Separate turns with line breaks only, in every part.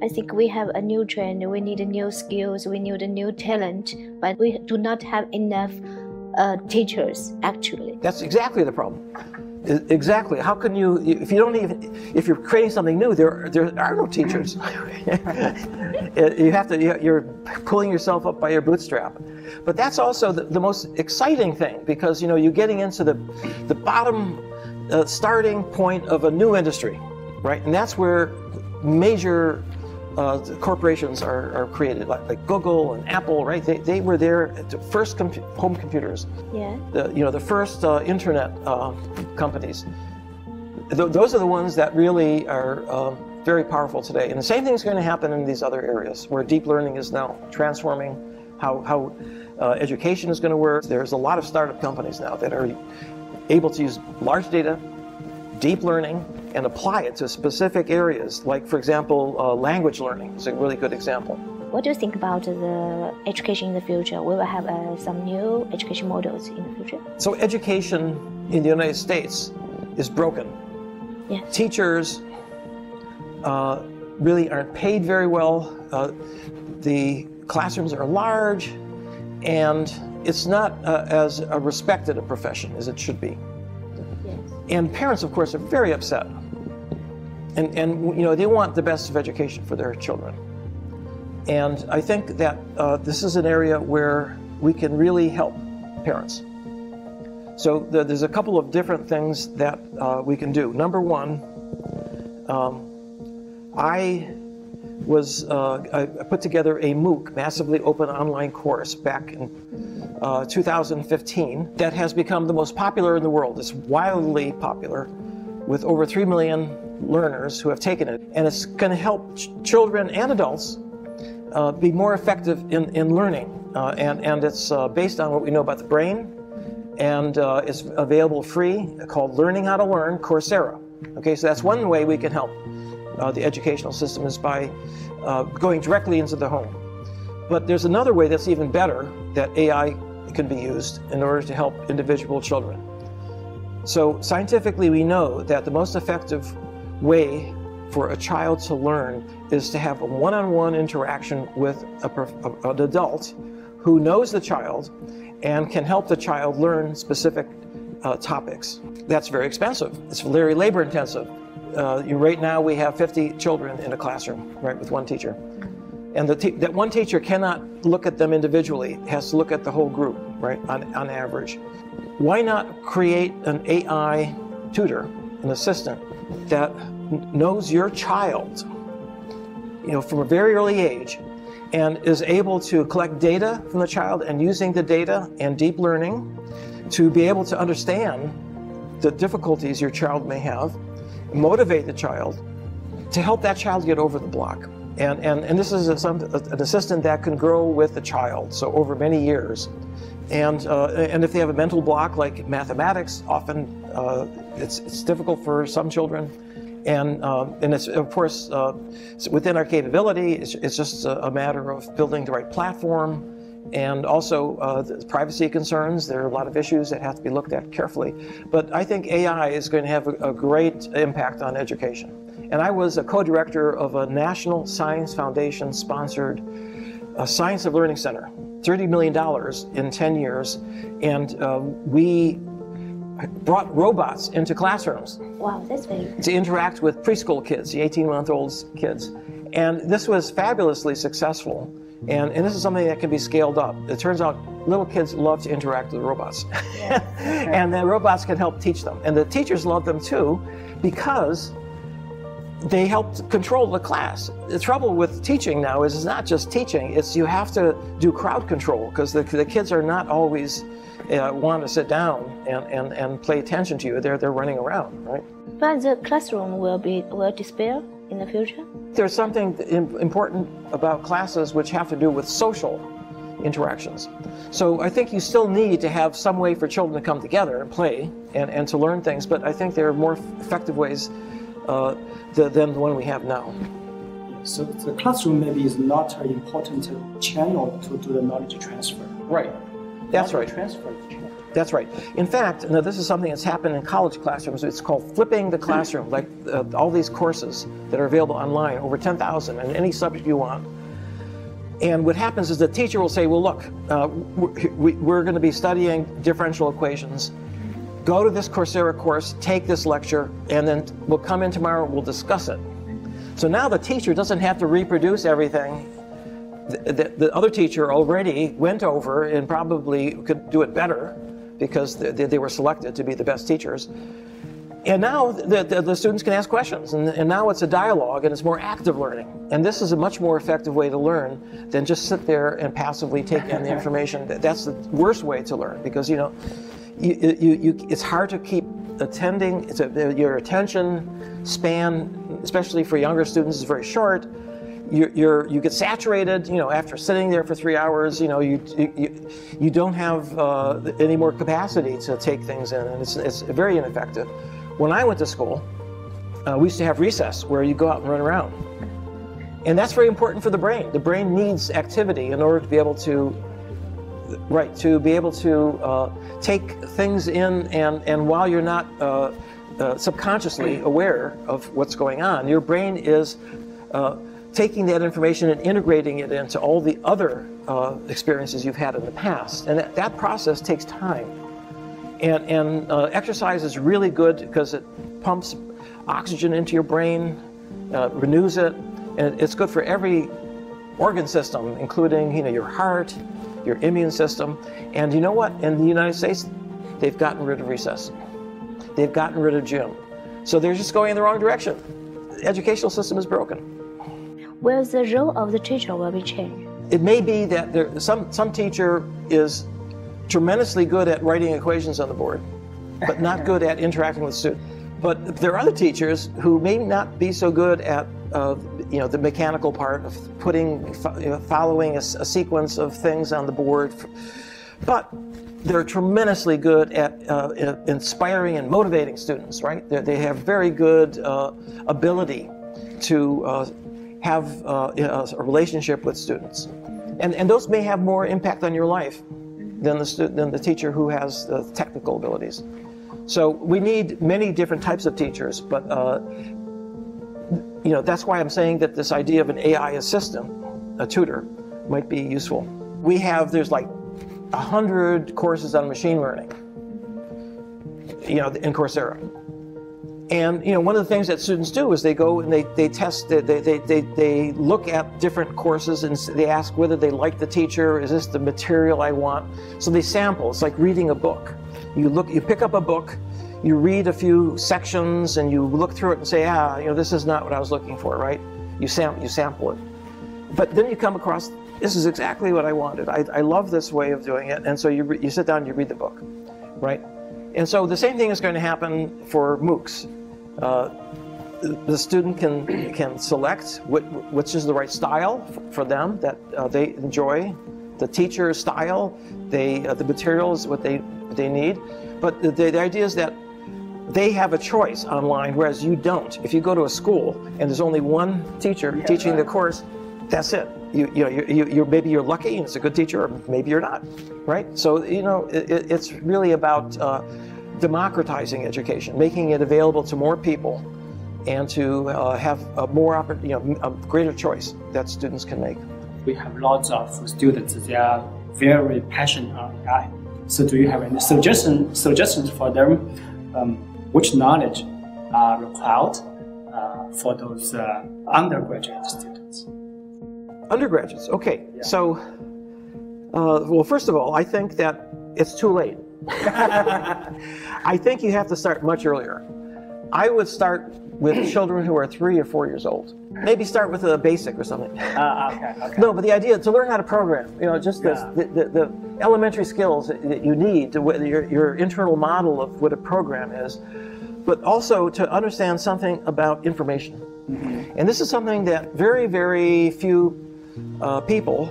I think we have a new trend. We need new skills. We need a new talent, but we do not have enough teachers. Actually,
that's exactly the problem. Exactly. How can you, if you're creating something new, there are no teachers. You're pulling yourself up by your bootstrap. But that's also the most exciting thing, because you're getting into the bottom starting point of a new industry, right? And that's where major corporations are created, like Google and Apple, right? They were there at the first home computers.
Yeah.
The first internet companies. Those are the ones that really are very powerful today. And the same thing is going to happen in these other areas, where deep learning is now transforming how education is going to work. There's a lot of startup companies now that are able to use large data, deep learning, and apply it to specific areas. Like, for example, language learning is a really good example.
What do you think about the education in the future? We will have some new education models in the future.
So education in the United States is broken.
Yes.
Teachers really aren't paid very well. The classrooms are large, and it's not as respected a profession as it should be.
Yes.
And parents, of course, are very upset. And they want the best of education for their children. And I think that this is an area where we can really help parents. So there's a couple of different things that we can do. Number one, I put together a MOOC, massively open online course, back in 2015 that has become the most popular in the world. It's wildly popular, with over 3 million learners who have taken it. And it's going to help children and adults be more effective in learning. And it's based on what we know about the brain, and it's available free, called Learning How to Learn, Coursera. Okay, so that's one way we can help the educational system, is by going directly into the home. But there's another way that's even better, that AI can be used in order to help individual children. So scientifically, we know that the most effective way for a child to learn is to have a one-on-one interaction with an adult who knows the child and can help the child learn specific topics. That's very expensive. It's very labor intensive. Right now we have 50 children in a classroom, right, with one teacher. And that one teacher cannot look at them individually, has to look at the whole group, right, on average. Why not create an AI tutor, an assistant, that knows your child, from a very early age, and is able to collect data from the child, and using the data and deep learning to be able to understand the difficulties your child may have, motivate the child to help that child get over the block. And this is an assistant that can grow with the child, so over many years. And if they have a mental block like mathematics, often it's difficult for some children. And it's, of course, within our capability. It's just a matter of building the right platform, and also the privacy concerns. There are a lot of issues that have to be looked at carefully. But I think AI is going to have a great impact on education. And I was a co-director of a National Science Foundation-sponsored Science of Learning Center, $30 million in 10 years. And we brought robots into classrooms.
Wow, that's very good.
To interact with preschool kids, the 18-month-old kids. And this was fabulously successful. And this is something that can be scaled up. It turns out little kids love to interact with robots. Yeah. And the robots can help teach them. And the teachers love them too, because they help control the class. The trouble with teaching now is it's not just teaching, it's you have to do crowd control, because the kids are not always want to sit down and pay attention to you. They're running around, right?
But the classroom will disappear in the future?
There's something important about classes which have to do with social interactions. So I think you still need to have some way for children to come together and play and to learn things, but I think there are more effective ways than the one we have now.
So the classroom maybe is not an important channel to do the knowledge transfer.
Right. That's right.
Transfer is channel.
That's right. In fact, now this is something that's happened in college classrooms. It's called flipping the classroom, like all these courses that are available online, over 10,000 in any subject you want. And what happens is the teacher will say, well, look, we're going to be studying differential equations. Go to this Coursera course, take this lecture, and then we'll come in tomorrow and we'll discuss it. So now the teacher doesn't have to reproduce everything the other teacher already went over and probably could do it better because they were selected to be the best teachers. And now the students can ask questions, and now it's a dialogue and it's more active learning. And this is a much more effective way to learn than just sit there and passively take in the information. That's the worst way to learn because, you know, it's hard to keep attending. Your attention span, especially for younger students, is very short. You get saturated, you know, after sitting there for 3 hours. You know, you don't have any more capacity to take things in, and it's very ineffective. When I went to school, we used to have recess where you go out and run around, and that's very important for the brain. The brain needs activity in order to be able to, take things in, and while you're not subconsciously aware of what's going on, your brain is taking that information and integrating it into all the other experiences you've had in the past. And that process takes time. And exercise is really good because it pumps oxygen into your brain, renews it, and it's good for every organ system, including, you know, your heart, your immune system. And you know what? In the United States, they've gotten rid of recess. They've gotten rid of gym. So they're just going in the wrong direction. The educational system is broken.
Well, the role of the teacher will be changed.
It may be that some teacher is tremendously good at writing equations on the board, but not good at interacting with students. But there are other teachers who may not be so good at you know, the mechanical part of following a sequence of things on the board, but they're tremendously good at inspiring and motivating students. Right? They have very good ability to have a relationship with students, and those may have more impact on your life than the teacher who has the technical abilities. So we need many different types of teachers, but you know, that's why I'm saying that this idea of an AI assistant, a tutor, might be useful. There's like 100 courses on machine learning, you know, in Coursera. And you know, one of the things that students do is they go and they test, they look at different courses and they ask whether they like the teacher, is this the material I want? So they sample. It's like reading a book. You pick up a book, you read a few sections, and you look through it and say, you know, this is not what I was looking for, right? You sample it. But then you come across, this is exactly what I wanted. I love this way of doing it. And so you sit down and you read the book, right? And so the same thing is going to happen for MOOCs. The student can select which is the right style for them that they enjoy, the teacher's style, the materials, what they need. But the idea is that they have a choice online, whereas you don't. If you go to a school and there's only one teacher teaching the course, that's it. Maybe you're lucky and it's a good teacher, or maybe you're not, right? So you know, it's really about democratizing education, making it available to more people, and to have a a greater choice that students can make.
We have lots of students; they are very passionate on AI. So, do you have any suggestions for them? Which knowledge are required for those undergraduate students?
Undergraduates, okay. Yeah. So, well, first of all, I think that it's too late. I think you have to start much earlier. I would start with children who are 3 or 4 years old. Maybe start with a basic or something.
Okay.
No, but the idea to learn how to program, you know, just the elementary skills that you need, your internal model of what a program is, but also to understand something about information. Mm-hmm. And this is something that very, very few people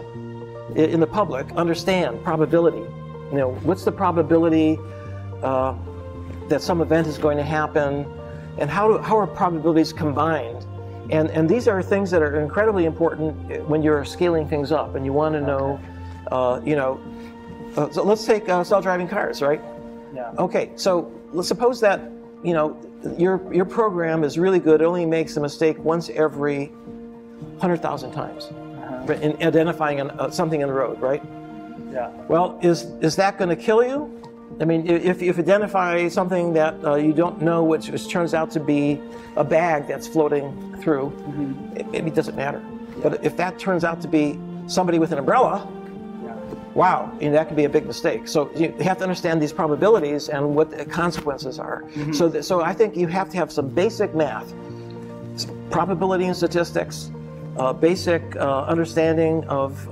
in the public understand: probability. You know, what's the probability that some event is going to happen, and how are probabilities combined? And these are things that are incredibly important when you're scaling things up and you want to know, you know, so let's take self-driving cars, right?
Yeah.
Okay, so let's suppose that, you know, your program is really good, it only makes a mistake once every 100,000 times in identifying something in the road, right?
Yeah.
Well, is that going to kill you? I mean, if you identify something that you don't know, which turns out to be a bag that's floating through, it doesn't matter. But if that turns out to be somebody with an umbrella, wow, that could be a big mistake. So you have to understand these probabilities and what the consequences are. So I think you have to have some basic math, probability and statistics, basic understanding of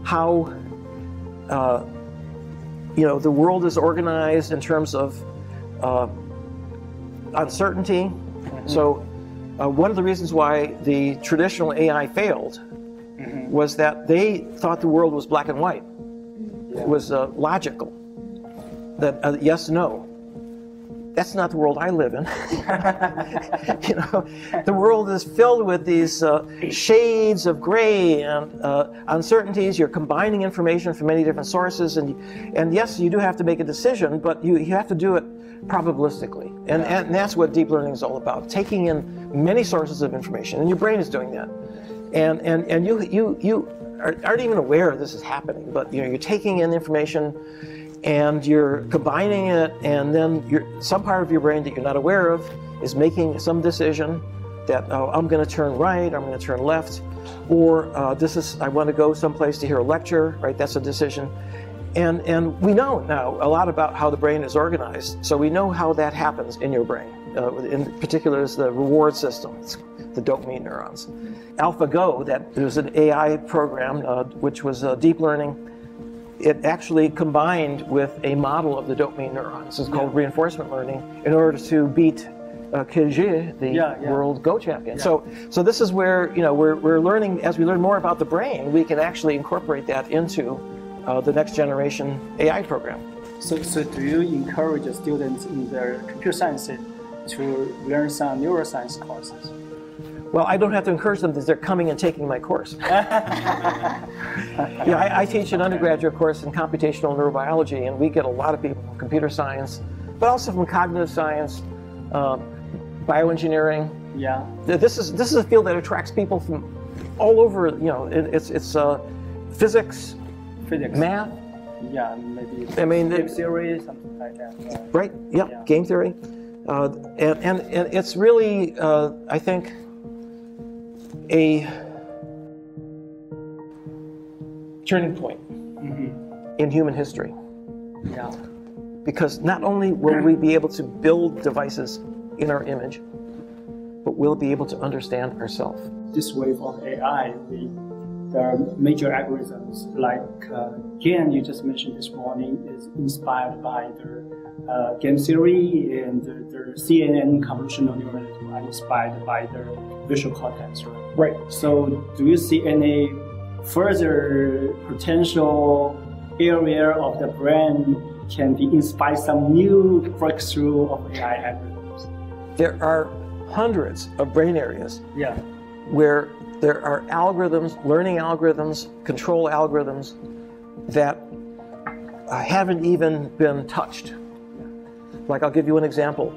how the world is organized in terms of uncertainty. So one of the reasons why the traditional AI failed was that they thought the world was black and white. It was logical, that yes, no. That's not the world I live in. The world is filled with these shades of gray and uncertainties. You're combining information from many different sources, and yes, you do have to make a decision, but you have to do it probabilistically, and that's what deep learning is all about: taking in many sources of information, and your brain is doing that, and you aren't even aware this is happening, but you're taking in information. And you're combining it, and then some part of your brain that you're not aware of is making some decision that I'm going to turn right, I'm going to turn left, or I want to go someplace to hear a lecture, right? That's a decision. And we know now a lot about how the brain is organized, so we know how that happens in your brain. In particular, is the reward system, the dopamine neurons. AlphaGo, that was an AI program which was deep learning. It actually combined with a model of the dopamine neurons. It's called reinforcement learning in order to beat Ke, the world Go champion. So this is where we're learning. As we learn more about the brain, we can actually incorporate that into the next generation AI program.
So do you encourage the students in their computer science to learn some neuroscience courses?
Well, I don't have to encourage them because they're coming and taking my course. I teach an undergraduate course in computational neurobiology, and we get a lot of people from computer science, but also from cognitive science, bioengineering. Yeah. This is a field that attracts people from all over. It's physics, math.
Yeah, maybe. Game theory, something like that.
Right. Yeah. Game theory, and it's really I think a turning point in human history. Yeah. Because not only will we be able to build devices in our image, but we'll be able to understand ourselves.
This wave of AI, there are major algorithms like GAN you just mentioned this morning is inspired by the game theory, and the CNN convolutional neural network are inspired by the visual cortex, right? So do you see any further potential area of the brain can be inspired some new breakthrough of AI algorithms?
There are hundreds of brain areas where there are algorithms, learning algorithms, control algorithms that haven't even been touched. Like, I'll give you an example.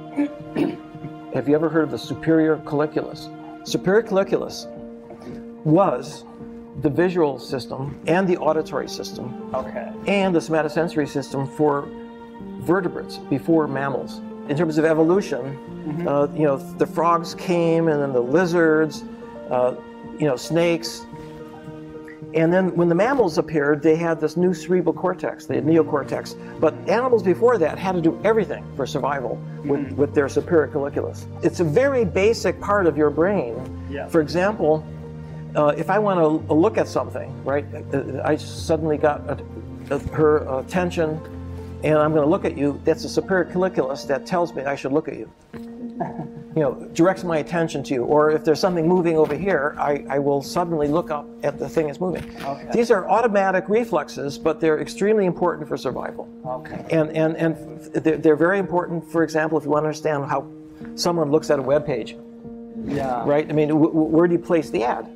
Have you ever heard of the superior colliculus? Superior colliculus was the visual system and the auditory system and the somatosensory system for vertebrates before mammals. In terms of evolution, the frogs came, and then the lizards, snakes. And then when the mammals appeared, they had this new cerebral cortex, the neocortex. But animals before that had to do everything for survival with their superior colliculus. It's a very basic part of your brain. Yeah. For example, if I want to look at something, right, I suddenly got her attention, and I'm going to look at you. That's a superior colliculus that tells me I should look at you. Directs my attention to you. Or if there's something moving over here, I will suddenly look up at the thing that's moving. Okay. These are automatic reflexes, but they're extremely important for survival. Okay. And they're very important, for example, if you want to understand how someone looks at a web page. Yeah. Right? I mean, where do you place the ad?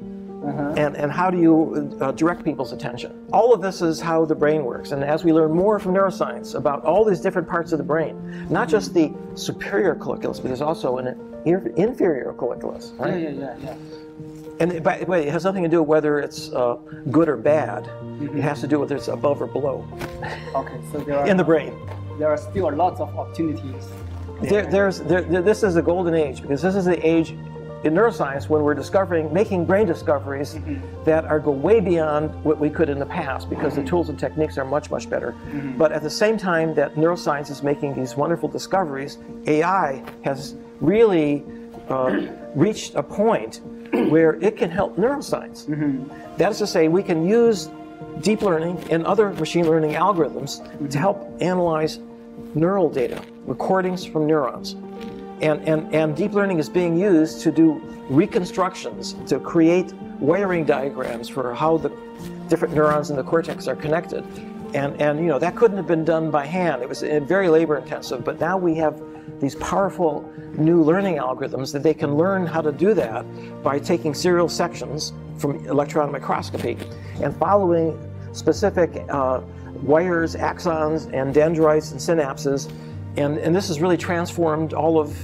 and how do you direct people's attention. All of this is how the brain works. And as we learn more from neuroscience about all these different parts of the brain, not just the superior colliculus, but there's also an inferior colliculus, right?
Yeah.
And by the way, it has nothing to do with whether it's good or bad. It has to do with whether it's above or below.
Okay, so there are
in the brain.
There are still lots of opportunities.
This is a golden age, because this is the age in neuroscience when we're making brain discoveries that go way beyond what we could in the past, because the tools and techniques are much, much better. But at the same time that neuroscience is making these wonderful discoveries, AI has really reached a point where it can help neuroscience. That is to say, we can use deep learning and other machine learning algorithms to help analyze neural data, recordings from neurons. And deep learning is being used to do reconstructions, to create wiring diagrams for how the different neurons in the cortex are connected. And you know, that couldn't have been done by hand. It was very labor intensive, but now we have these powerful new learning algorithms that they can learn how to do that by taking serial sections from electron microscopy and following specific wires, axons, and dendrites and synapses. And this has really transformed all of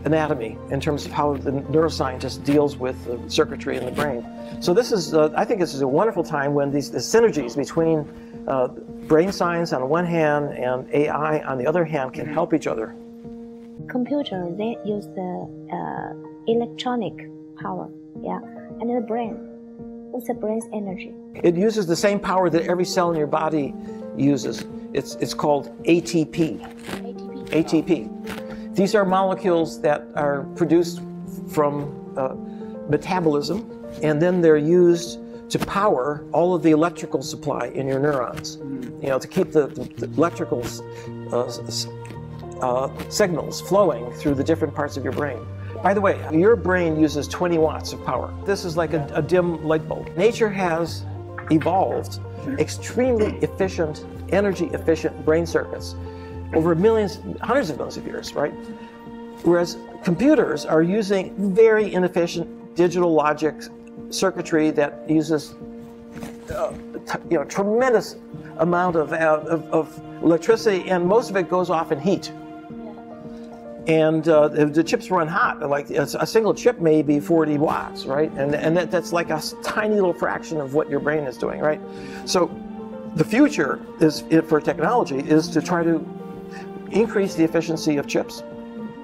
anatomy in terms of how the neuroscientist deals with the circuitry in the brain. So this is, I think this is a wonderful time when the synergies between brain science on the one hand and AI on the other hand can help each other.
Computer, they use the electronic power, and the brain. What's the brain's energy?
It uses the same power that every cell in your body uses. It's called ATP. ATP. These are molecules that are produced from metabolism, and then they're used to power all of the electrical supply in your neurons. You know, to keep the electrical signals flowing through the different parts of your brain. By the way, your brain uses 20 watts of power. This is like a dim light bulb. Nature has evolved extremely efficient, energy efficient brain circuits over millions, hundreds of millions of years, right? Whereas computers are using very inefficient digital logic circuitry that uses tremendous amount of electricity, and most of it goes off in heat. And the chips run hot. Like a single chip may be 40 watts, right? And that's like a tiny little fraction of what your brain is doing, right? So the future for technology is to try to increase the efficiency of chips.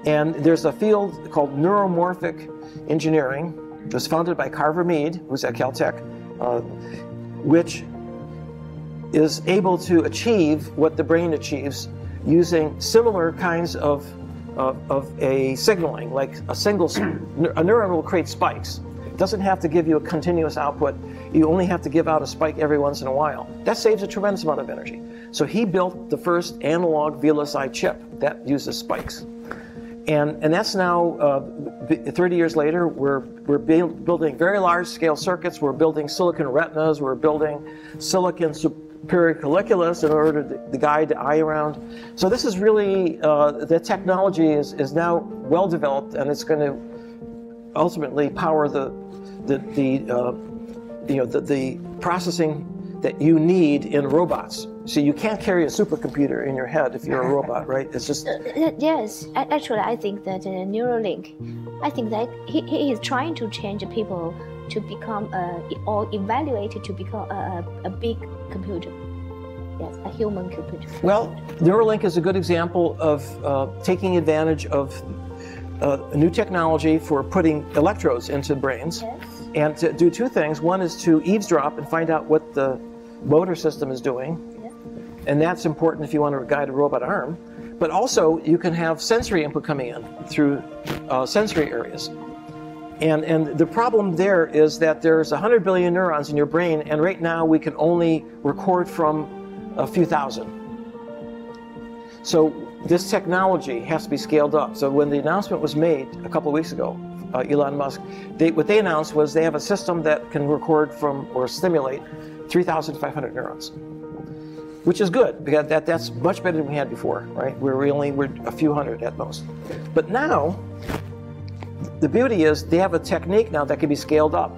And there's a field called neuromorphic engineering. It was founded by Carver Mead, who's at Caltech, which is able to achieve what the brain achieves using similar kinds of a signaling, like a neuron will create spikes. It doesn't have to give you a continuous output. You only have to give out a spike every once in a while. That saves a tremendous amount of energy. So he built the first analog VLSI chip that uses spikes. And that's now, 30 years later, we're building very large scale circuits. We're building silicon retinas. We're building silicon superior colliculus in order to guide the eye around. So this is really, the technology is now well developed, and it's going to ultimately power the processing that you need in robots. So you can't carry a supercomputer in your head if you're a robot, right? It's just...
Yes, actually I think that Neuralink, I think that he is trying to change people to become, or evaluated to become a big computer. Yes, a human computer.
Well, Neuralink is a good example of taking advantage of a new technology for putting electrodes into brains.
Yes.
And to do two things. One is to eavesdrop and find out what the motor system is doing. And that's important if you want to guide a robot arm. But also, you can have sensory input coming in through sensory areas. And the problem there is that there's 100 billion neurons in your brain, and right now we can only record from a few thousand. So this technology has to be scaled up. So when the announcement was made a couple of weeks ago, Elon Musk, what they announced was they have a system that can record from or stimulate 3,500 neurons. Which is good, because that's much better than we had before, right? Where we only were a few hundred at most. But now, the beauty is they have a technique now that can be scaled up,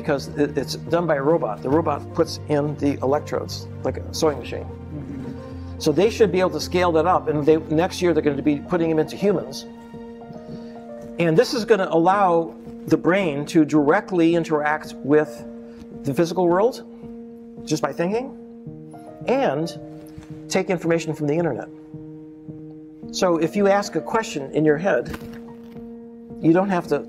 because it's done by a robot. The robot puts in the electrodes like a sewing machine. So they should be able to scale that up, and next year they're going to be putting them into humans. And this is going to allow the brain to directly interact with the physical world just by thinking, and take information from the internet. So if you ask a question in your head, you don't have to,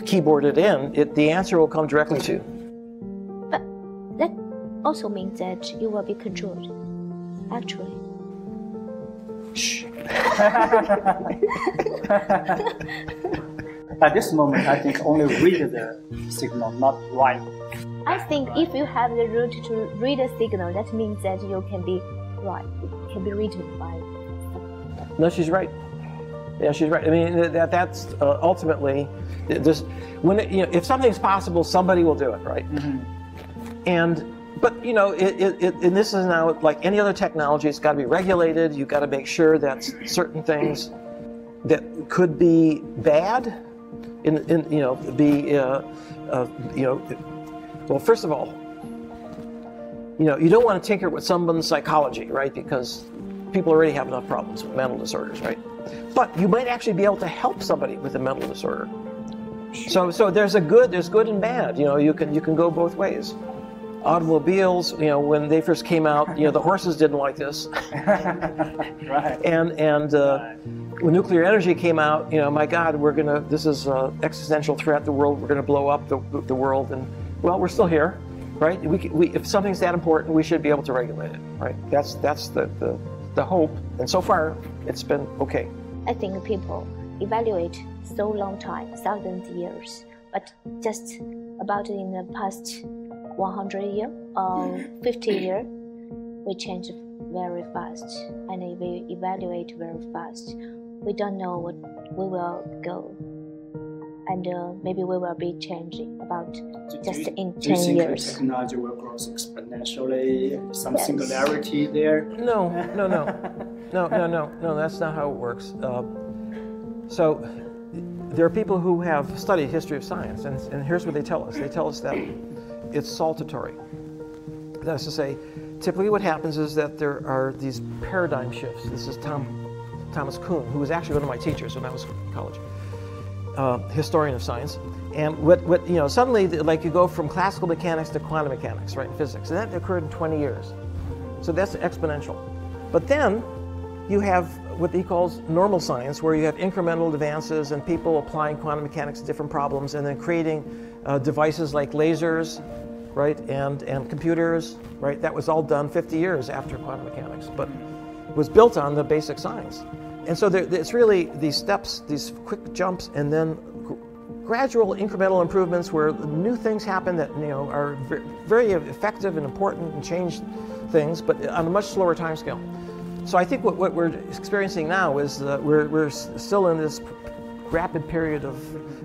keyboard it in. The answer will come directly to you.
But that also means that you will be controlled, actually.
Shh.
At this moment, I think only read the signal, not write.
I think if you have the route to read a signal, that means that you can be right. It can be written by.
No, she's right. Yeah, she's right. I mean, that's ultimately this. If something's possible, somebody will do it, right? But and this is now like any other technology. It's got to be regulated. You've got to make sure that certain things that could be bad, well, first of all, you don't want to tinker with someone's psychology, right? Because people already have enough problems with mental disorders, right? But you might actually be able to help somebody with a mental disorder. So there's good and bad. You can go both ways. Automobiles, when they first came out, the horses didn't like this.
Right.
And when nuclear energy came out, my God, this is an existential threat. We're gonna blow up the world, and well, we're still here, right? If something's that important, we should be able to regulate it, right? That's the hope, and so far it's been okay.
I think people evaluate so long time, thousands of years, but just about in the past 100 years or 50 years, we change very fast and we evaluate very fast. We don't know what we will go, and maybe we will be changing about just in 10 years.
Do you think technology will grow exponentially? Some singularity there?
No. That's not how it works. So there are people who have studied history of science, and here's what they tell us. They tell us that it's saltatory. That's to say, typically what happens is that there are these paradigm shifts. This is Thomas Kuhn, who was actually one of my teachers when I was in college, historian of science. And suddenly, like you go from classical mechanics to quantum mechanics, right, in physics, and that occurred in 20 years. So that's exponential. But then you have what he calls normal science, where you have incremental advances and people applying quantum mechanics to different problems, and then creating devices like lasers, right, and computers, right. That was all done 50 years after quantum mechanics, but it was built on the basic science. And so it's really these steps, these quick jumps, and then gradual incremental improvements where new things happen that are very effective and important and change things, but on a much slower time scale. So I think what we're experiencing now is we're still in this rapid period of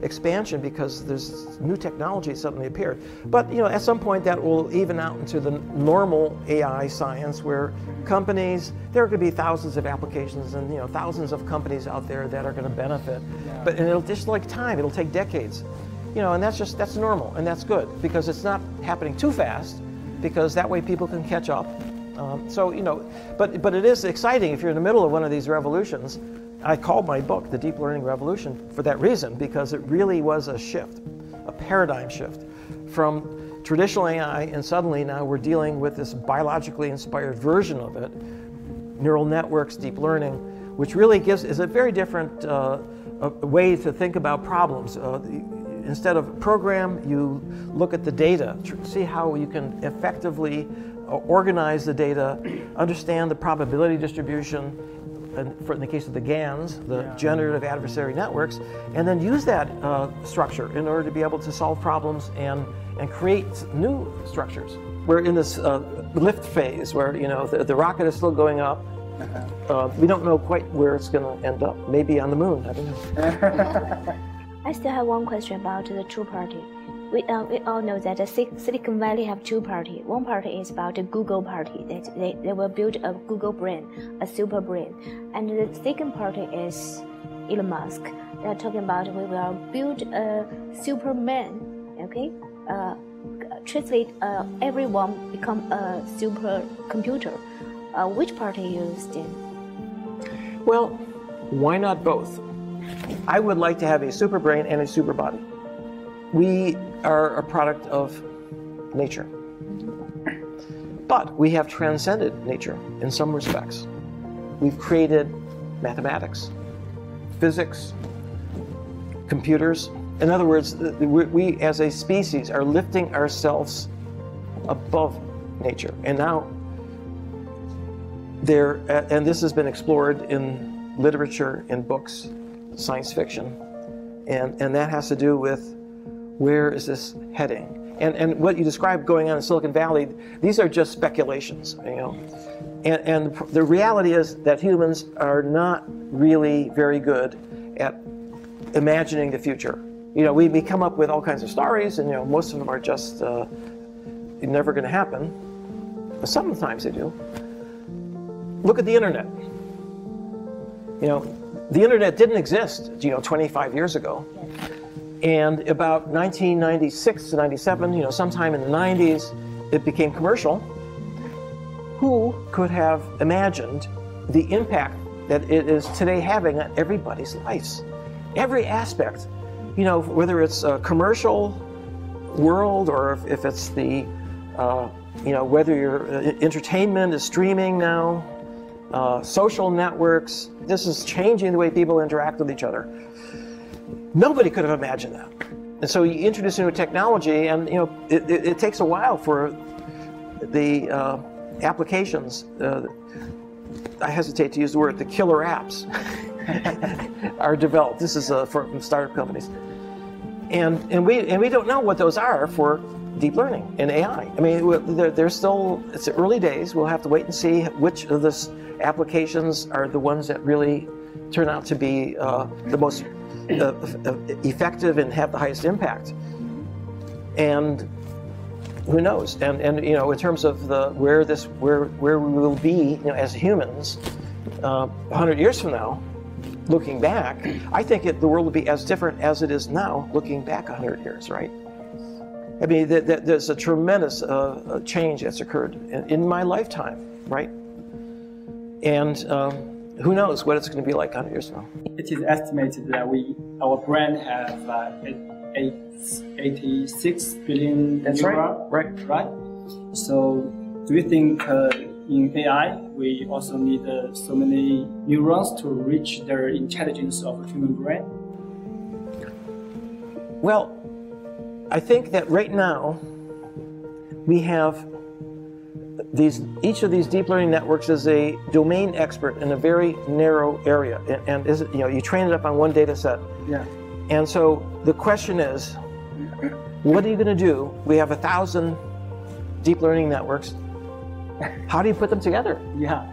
expansion because there's new technology suddenly appeared. But at some point that will even out into the normal AI science, where companies, there are going to be thousands of applications and thousands of companies out there that are going to benefit. Yeah. But it'll just like time, it'll take decades, and that's normal, and that's good because it's not happening too fast, because that way people can catch up. But it is exciting if you're in the middle of one of these revolutions. I called my book The Deep Learning Revolution for that reason, because it really was a shift, a paradigm shift from traditional AI, and suddenly now we're dealing with this biologically inspired version of it, neural networks, deep learning, which really is a very different way to think about problems. Instead of program, you look at the data, see how you can effectively organize the data, understand the probability distribution, in the case of the GANs, the generative adversary networks, and then use that structure in order to be able to solve problems and create new structures. We're in this lift phase where the rocket is still going up. We don't know quite where it's going to end up. Maybe on the moon. I don't know.
I still have one question about the two party. We all know that the Silicon Valley have two parties. One party is about the Google party. They will build a Google brain, a super brain. And the second party is Elon Musk. They are talking about we will build a Superman. Okay, translate everyone become a supercomputer. Which part are you stand?
Well, why not both? I would like to have a super brain and a super body. We are a product of nature, but we have transcended nature in some respects. We've created mathematics, physics, computers. In other words, we as a species are lifting ourselves above nature. And now and this has been explored in literature, in books, science fiction, and that has to do with where is this heading? And what you described going on in Silicon Valley, these are just speculations, you know. And the reality is that humans are not really very good at imagining the future. You know, we come up with all kinds of stories, and you know, most of them are just never going to happen. But sometimes they do. Look at the internet. You know, the internet didn't exist, you know, 25 years ago. And about 1996 to 97, you know, sometime in the 90s, it became commercial. Who could have imagined the impact that it is today having on everybody's lives? Every aspect, you know, whether it's a commercial world or if it's the, you know, whether your entertainment is streaming now, social networks, this is changing the way people interact with each other. Nobody could have imagined that. And so you introduce a new technology, and you know it takes a while for the applications. I hesitate to use the word, the killer apps are developed. This is from startup companies, and we don't know what those are for deep learning and AI. I mean, they're still, it's the early days. We'll have to wait and see which of these applications are the ones that really turn out to be the most effective and have the highest impact. And who knows? And you know, in terms of where we will be, you know, as humans, 100 years from now, looking back, I think the world will be as different as it is now, looking back 100 years, right? I mean, there's a tremendous change that's occurred in my lifetime, right? And who knows what it's going to be like 100 years from now.
It is estimated that our brain have 86 billion
That's
neurons.
right.
So do you think in AI we also need so many neurons to reach the intelligence of a human brain?
Well, I think that right now we have each of these deep learning networks is a domain expert in a very narrow area, and is it, you know, you train it up on one data set.
Yeah.
And so the question is, what are you going to do? We have 1,000 deep learning networks. How do you put them together?
Yeah.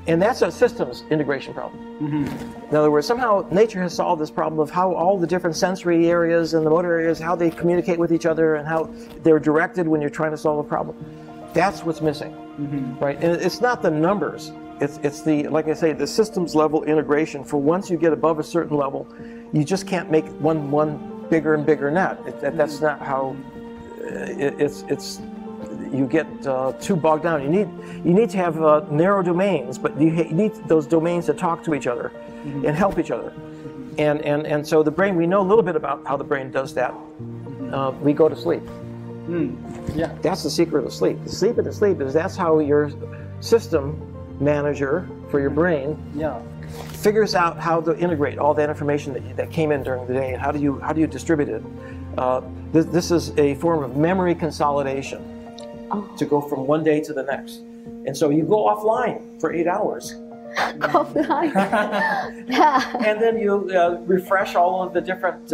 And that's a systems integration problem. Mm-hmm. In other words, somehow nature has solved this problem of how all the different sensory areas and the motor areas, how they communicate with each other and how they're directed when you're trying to solve a problem. That's what's missing, right? And it's not the numbers. It's the, like I say, the systems level integration. For once you get above a certain level, you just can't make one bigger and bigger net. That's not how you get too bogged down. You need to have narrow domains, but you need those domains to talk to each other and help each other. And so the brain, we know a little bit about how the brain does that. We go to sleep.
Yeah.
That's the secret of sleep. The secret of sleep is that's how your system manager for your brain figures out how to integrate all that information that came in during the day, and how do you distribute it. This is a form of memory consolidation to go from one day to the next. And so you go offline for 8 hours.
Go offline.
And then you refresh all of the different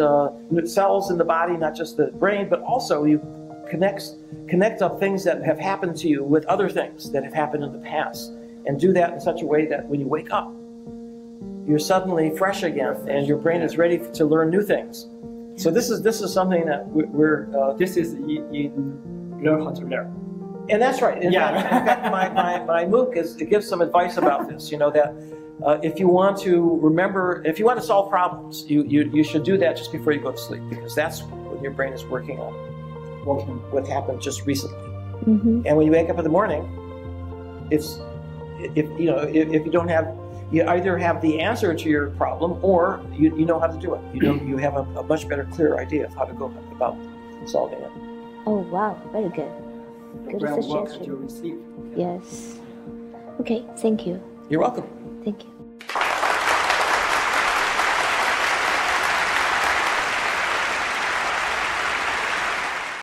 cells in the body, not just the brain, but also you connect up things that have happened to you with other things that have happened in the past, and do that in such a way that when you wake up, you're suddenly fresh again, and your brain is ready to learn new things. So this is something that
this is in learn how to learn.
And that's right. In fact, my MOOC it gives some advice about this. You know that if you want to solve problems, you should do that just before you go to sleep, because that's what your brain is working on. what happened just recently.
Mm-hmm.
And when you wake up in the morning, if you don't have, you either have the answer to your problem or you know how to do it. You have a much better, clearer idea of how to go about solving it.
Oh wow, very good. Good
groundwork to
suggestion.
receive.
Yes. Okay, thank you.
You're welcome.
Thank you.